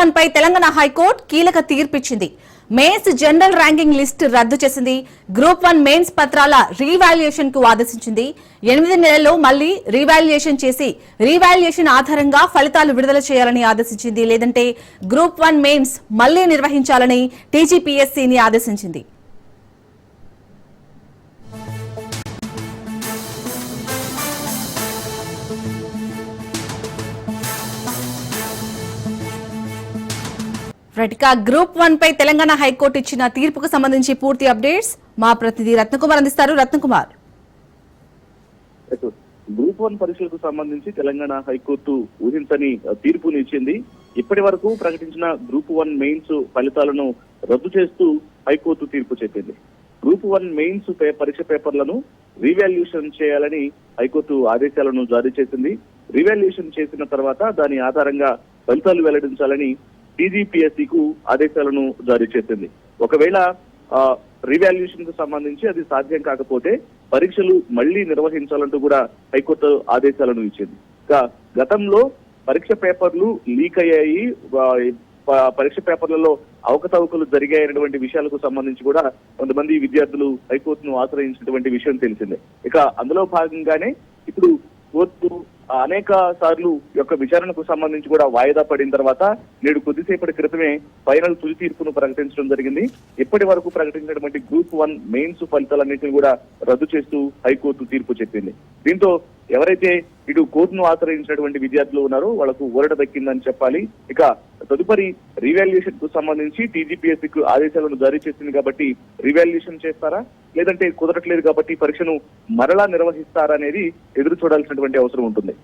1 పై Telangana high court కీలక తీర్పిచ్చింది. Mains general ranking list రద్దు చేసింది. గ్రూప్ 1 మెయిన్స్ పత్రాల రీవాల్యుయేషన్ కు ఆదేశించింది. 8 నెలల్లో మళ్లీ రీవాల్యుయేషన్ చేసి రీవాల్యుయేషన్ ఆధారంగా ఫలితాలు విడుదల చేయాలని ఆదేశించింది. లేదంటే గ్రూప్ 1 మెయిన్స్ మళ్లీ నిర్వహించాలని టీజీపీఎస్సీని ఆదేశించింది. గ్రూప్ 1 పై తెలంగాణ హైకోర్టు ఇచ్చిన తీర్పుకు సంబంధించి పూర్తి అప్డేట్స్ మా ప్రతినిధి రత్నకుమార్ అందిస్తారు. రత్నకుమార్, గ్రూప్ 1 పరీక్షలకు సంబంధించి తెలంగాణ హైకోర్టు ఊహించని తీర్పుని ఇచ్చింది. ఇప్పటి వరకు ప్రకటించిన గ్రూప్ 1 మెయిన్స్ ఫలితాలను రద్దు చేస్తూ హైకోర్టు తీర్పు చెప్పింది. గ్రూప్ 1 మెయిన్స్ పరీక్ష పేపర్లను రీవాల్యుయేషన్ చేయాలని హైకోర్టు ఆదేశాలను జారీ చేసింది. రీవాల్యుయేషన్ చేసిన తర్వాత దాని ఆధారంగా ఫలితాలు వెల్లడించాలని టీజీపీఎస్సీకు ఆదేశాలను జారీ చేసింది. ఒకవేళ రీవాల్యుయేషన్ కు సంబంధించి అది సాధ్యం కాకపోతే పరీక్షలు మళ్లీ నిర్వహించాలంటూ కూడా హైకోర్టు ఆదేశాలను ఇచ్చింది. గతంలో పరీక్ష పేపర్లు లీక్ అయ్యాయి, పరీక్ష పేపర్లలో అవకతవకలు జరిగాయనేటువంటి విషయాలకు సంబంధించి కూడా కొంతమంది విద్యార్థులు హైకోర్టును ఆశ్రయించినటువంటి విషయం తెలిసిందే. ఇక అందులో భాగంగానే ఇప్పుడు కోర్టు అనేక సార్లు యొక్క విచారణకు సంబంధించి కూడా వాయిదా పడిన తర్వాత నేడు కొద్దిసేపటి క్రితమే ఫైనల్ తుది తీర్పును ప్రకటించడం జరిగింది. ఇప్పటి వరకు ప్రకటించినటువంటి గ్రూప్ 1 మెయిన్స్ ఫలితాలన్నింటినీ కూడా రద్దు చేస్తూ హైకోర్టు తీర్పు చెప్పింది. దీంతో ఎవరైతే ఇటు కోర్టును ఆశ్రయించినటువంటి విద్యార్థులు ఉన్నారో వాళ్లకు ఊరట దక్కిందని చెప్పాలి. ఇక తదుపరి రీవాల్యుయేషన్ కు సంబంధించి టీజీపీఎస్సీకి ఆదేశాలను జారీ చేసింది కాబట్టి రీవాల్యుయేషన్ చేస్తారా, లేదంటే కుదరట్లేదు కాబట్టి పరీక్షను మరలా నిర్వహిస్తారా అనేది ఎదురు చూడాల్సినటువంటి అవసరం ఉంటుంది.